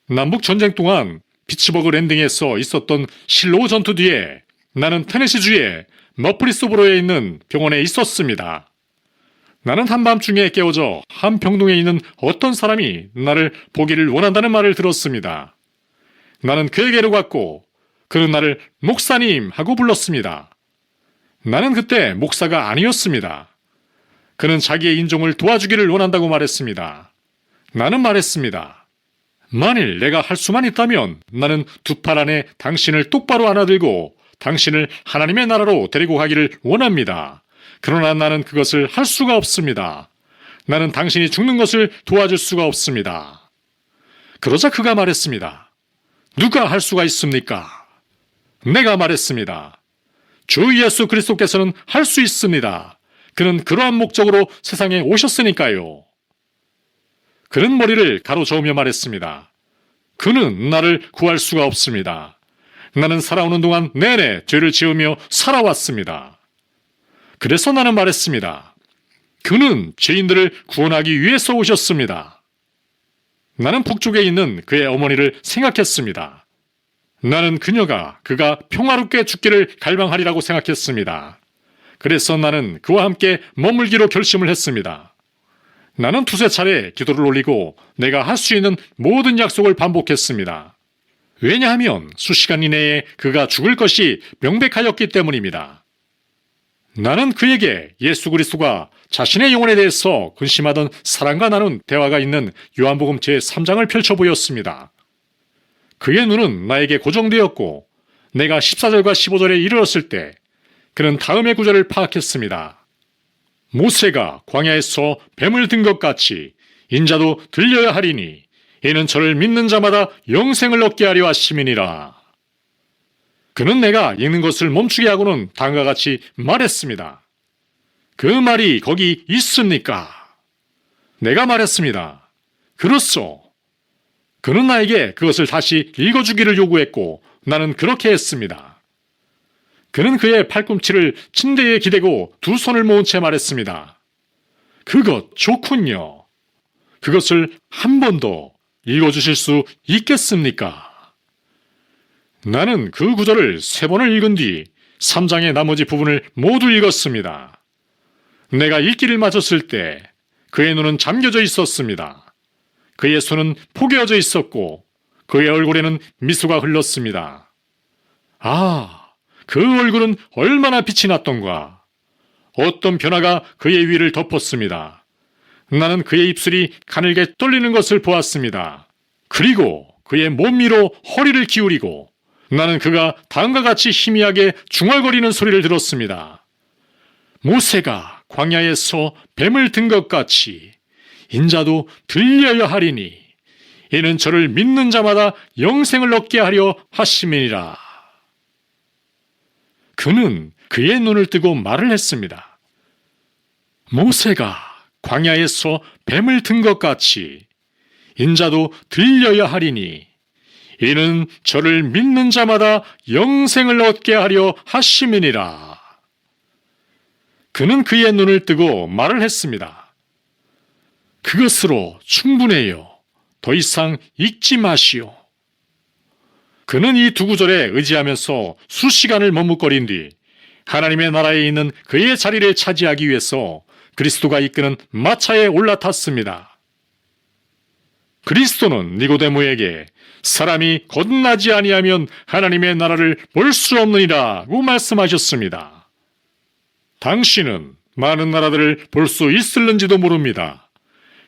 남북전쟁 동안 피츠버그 랜딩에서 있었던 실로우 전투 뒤에 나는 테네시주의 머프리스보로에 있는 병원에 있었습니다. 나는 한밤중에 깨어져 한 병동에 있는 어떤 사람이 나를 보기를 원한다는 말을 들었습니다. 나는 그에게로 갔고 그는 나를 목사님 하고 불렀습니다. 나는 그때 목사가 아니었습니다. 그는 자기의 인종을 도와주기를 원한다고 말했습니다. 나는 말했습니다. 만일 내가 할 수만 있다면 나는 두 팔 안에 당신을 똑바로 안아들고 당신을 하나님의 나라로 데리고 가기를 원합니다. 그러나 나는 그것을 할 수가 없습니다. 나는 당신이 죽는 것을 도와줄 수가 없습니다. 그러자 그가 말했습니다. 누가 할 수가 있습니까? 내가 말했습니다. 주 예수 그리스도께서는 할 수 있습니다. 그는 그러한 목적으로 세상에 오셨으니까요. 그는 머리를 가로저으며 말했습니다. 그는 나를 구할 수가 없습니다. 나는 살아오는 동안 내내 죄를 지으며 살아왔습니다. 그래서 나는 말했습니다. 그는 죄인들을 구원하기 위해서 오셨습니다. 나는 북쪽에 있는 그의 어머니를 생각했습니다. 나는 그가 평화롭게 죽기를 갈망하리라고 생각했습니다. 그래서 나는 그와 함께 머물기로 결심을 했습니다. 나는 두세 차례 기도를 올리고 내가 할 수 있는 모든 약속을 반복했습니다. 왜냐하면 수시간 이내에 그가 죽을 것이 명백하였기 때문입니다. 나는 그에게 예수 그리스도가 자신의 영혼에 대해서 근심하던 사람과 나눈 대화가 있는 요한복음 제3장을 펼쳐 보였습니다. 그의 눈은 나에게 고정되었고 내가 14절과 15절에 이르렀을 때 그는 다음의 구절을 파악했습니다. 모세가 광야에서 뱀을 든 것 같이 인자도 들려야 하리니 이는 저를 믿는 자마다 영생을 얻게 하려 하심이니라. 그는 내가 읽는 것을 멈추게 하고는 다음과 같이 말했습니다. 그 말이 거기 있습니까? 내가 말했습니다. 그렇소. 그는 나에게 그것을 다시 읽어주기를 요구했고 나는 그렇게 했습니다. 그는 그의 팔꿈치를 침대에 기대고 두 손을 모은 채 말했습니다. 그것 좋군요. 그것을 한 번 더 읽어주실 수 있겠습니까? 나는 그 구절을 3번을 읽은 뒤 3장의 나머지 부분을 모두 읽었습니다. 내가 읽기를 마쳤을 때 그의 눈은 잠겨져 있었습니다. 그의 손은 포개어져 있었고 그의 얼굴에는 미소가 흘렀습니다. 아, 그 얼굴은 얼마나 빛이 났던가. 어떤 변화가 그의 위를 덮었습니다. 나는 그의 입술이 가늘게 떨리는 것을 보았습니다. 그리고 그의 몸 위로 허리를 기울이고 나는 그가 다음과 같이 희미하게 중얼거리는 소리를 들었습니다. 모세가 광야에서 뱀을 든 것 같이 인자도 들려야 하리니 이는 저를 믿는 자마다 영생을 얻게 하려 하심이니라. 그는 그의 눈을 뜨고 말을 했습니다. 모세가 광야에서 뱀을 든 것 같이 인자도 들려야 하리니 이는 저를 믿는 자마다 영생을 얻게 하려 하심이니라. 그는 그의 눈을 뜨고 말을 했습니다. 그것으로 충분해요. 더 이상 읽지 마시오. 그는 이 두 구절에 의지하면서 수시간을 머뭇거린 뒤 하나님의 나라에 있는 그의 자리를 차지하기 위해서 그리스도가 이끄는 마차에 올라탔습니다. 그리스도는 니고데모에게 사람이 거듭나지 아니하면 하나님의 나라를 볼 수 없느니라고 말씀하셨습니다. 당신은 많은 나라들을 볼 수 있을는지도 모릅니다.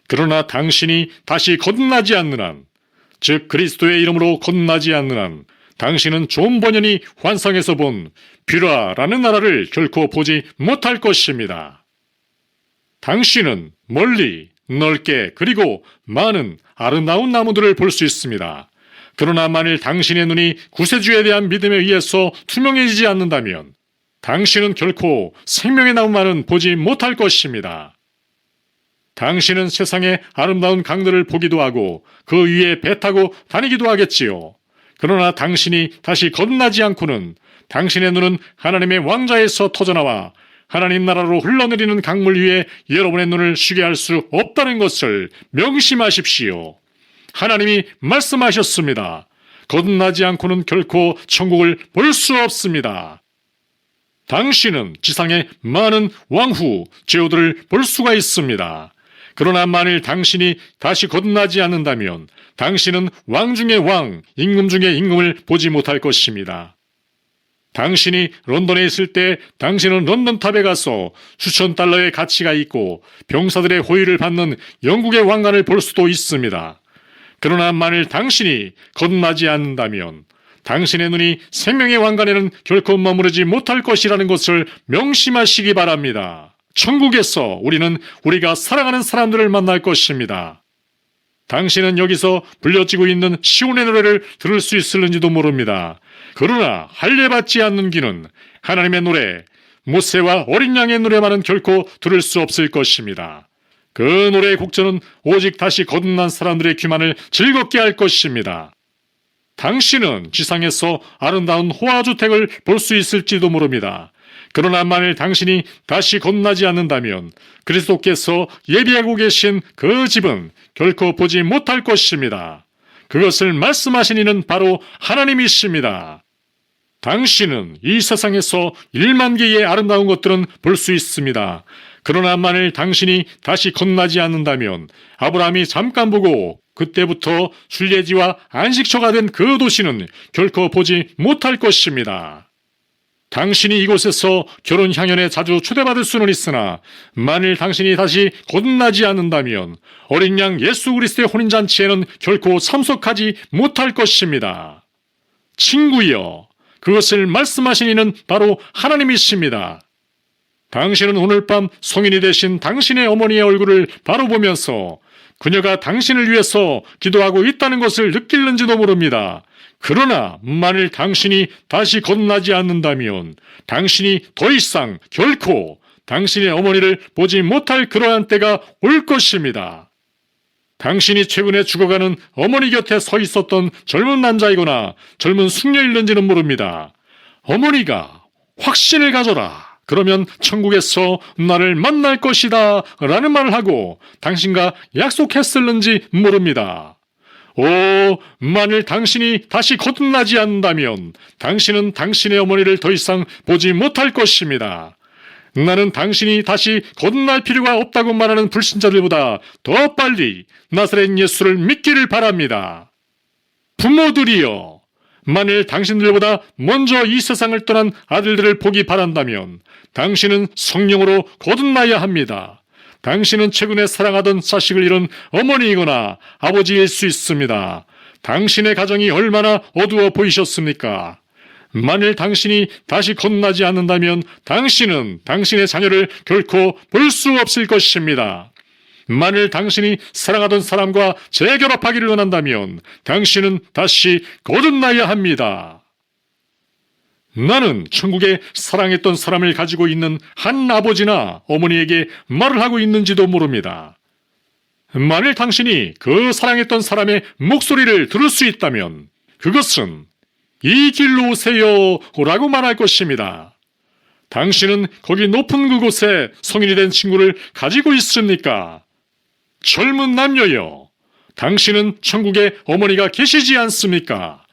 그러나 당신이 다시 거듭나지 않는 한, 즉 그리스도의 이름으로 거듭나지 않는 한 당신은 존 버년이 환상에서 본 뷰라라는 나라를 결코 보지 못할 것입니다. 당신은 멀리, 넓게 그리고 많은 아름다운 나무들을 볼 수 있습니다. 그러나 만일 당신의 눈이 구세주에 대한 믿음에 의해서 투명해지지 않는다면 당신은 결코 생명의 나무만은 보지 못할 것입니다. 당신은 세상의 아름다운 강들을 보기도 하고 그 위에 배 타고 다니기도 하겠지요. 그러나 당신이 다시 거듭나지 않고는 당신의 눈은 하나님의 왕좌에서 터져나와 하나님 나라로 흘러내리는 강물 위에 여러분의 눈을 쉬게 할 수 없다는 것을 명심하십시오. 하나님이 말씀하셨습니다. 거듭나지 않고는 결코 천국을 볼 수 없습니다. 당신은 지상의 많은 왕후, 제후들을 볼 수가 있습니다. 그러나 만일 당신이 다시 거듭나지 않는다면 당신은 왕 중의 왕, 임금 중의 임금을 보지 못할 것입니다. 당신이 런던에 있을 때 당신은 런던탑에 가서 수천 달러의 가치가 있고 병사들의 호의를 받는 영국의 왕관을 볼 수도 있습니다. 그러나 만일 당신이 거듭나지 않는다면 당신의 눈이 생명의 왕관에는 결코 머무르지 못할 것이라는 것을 명심하시기 바랍니다. 천국에서 우리는 우리가 사랑하는 사람들을 만날 것입니다. 당신은 여기서 불려지고 있는 시온의 노래를 들을 수 있을는지도 모릅니다. 그러나 할례받지 않는 귀는 하나님의 노래, 모세와 어린 양의 노래만은 결코 들을 수 없을 것입니다. 그 노래의 곡조는 오직 다시 거듭난 사람들의 귀만을 즐겁게 할 것입니다. 당신은 지상에서 아름다운 호화주택을 볼 수 있을지도 모릅니다. 그러나 만일 당신이 다시 거듭나지 않는다면 그리스도께서 예비하고 계신 그 집은 결코 보지 못할 것입니다. 그것을 말씀하신 이는 바로 하나님이십니다. 당신은 이 세상에서 1만 개의 아름다운 것들은 볼 수 있습니다. 그러나 만일 당신이 다시 거듭나지 않는다면 아브라함이 잠깐 보고 그때부터 순례지와 안식처가 된 그 도시는 결코 보지 못할 것입니다. 당신이 이곳에서 결혼 향연에 자주 초대받을 수는 있으나 만일 당신이 다시 거듭나지 않는다면 어린 양 예수 그리스도의 혼인잔치에는 결코 참석하지 못할 것입니다. 친구여, 그것을 말씀하신 이는 바로 하나님이십니다. 당신은 오늘 밤 성인이 되신 당신의 어머니의 얼굴을 바로 보면서 그녀가 당신을 위해서 기도하고 있다는 것을 느낄는지도 모릅니다. 그러나 만일 당신이 다시 거듭나지 않는다면 당신이 더 이상 결코 당신의 어머니를 보지 못할 그러한 때가 올 것입니다. 당신이 최근에 죽어가는 어머니 곁에 서 있었던 젊은 남자이거나 젊은 숙녀일는지는 모릅니다. 어머니가 확신을 가져라. 그러면 천국에서 나를 만날 것이다 라는 말을 하고 당신과 약속했을는지 모릅니다. 오, 만일 당신이 다시 거듭나지 않는다면 당신은 당신의 어머니를 더 이상 보지 못할 것입니다. 나는 당신이 다시 거듭날 필요가 없다고 말하는 불신자들보다 더 빨리 나사렛 예수를 믿기를 바랍니다. 부모들이여, 만일 당신들보다 먼저 이 세상을 떠난 아들들을 보기 바란다면 당신은 성령으로 거듭나야 합니다. 당신은 최근에 사랑하던 자식을 잃은 어머니이거나 아버지일 수 있습니다. 당신의 가정이 얼마나 어두워 보이셨습니까? 만일 당신이 다시 거듭나지 않는다면 당신은 당신의 자녀를 결코 볼 수 없을 것입니다. 만일 당신이 사랑하던 사람과 재결합하기를 원한다면 당신은 다시 거듭나야 합니다. 나는 천국에 사랑했던 사람을 가지고 있는 한 아버지나 어머니에게 말을 하고 있는지도 모릅니다. 만일 당신이 그 사랑했던 사람의 목소리를 들을 수 있다면 그것은 이 길로 오세요 라고 말할 것입니다. 당신은 거기 높은 그곳에 성인이 된 친구를 가지고 있습니까? 젊은 남녀여, 당신은 천국에 어머니가 계시지 않습니까?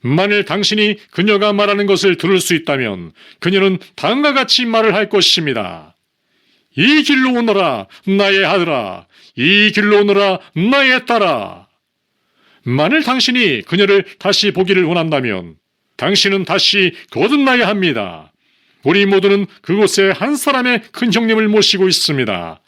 만일 당신이 그녀가 말하는 것을 들을 수 있다면 그녀는 다음과 같이 말을 할 것입니다. 이 길로 오너라 나의 아들아, 이 길로 오너라 나의 딸아. 만일 당신이 그녀를 다시 보기를 원한다면 당신은 다시 거듭나야 합니다. 우리 모두는 그곳에 한 사람의 큰 형님을 모시고 있습니다.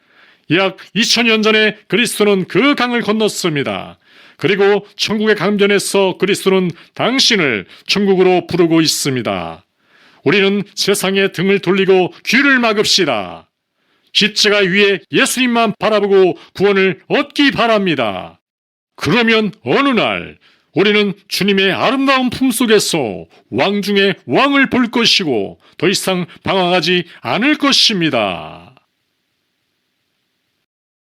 약 2000년 전에 그리스도는 그 강을 건넜습니다. 그리고 천국의 강변에서 그리스도는 당신을 천국으로 부르고 있습니다. 우리는 세상에 등을 돌리고 귀를 막읍시다. 십자가 위에 예수님만 바라보고 구원을 얻기 바랍니다. 그러면 어느 날 우리는 주님의 아름다운 품속에서 왕 중에 왕을 볼 것이고 더 이상 방황하지 않을 것입니다.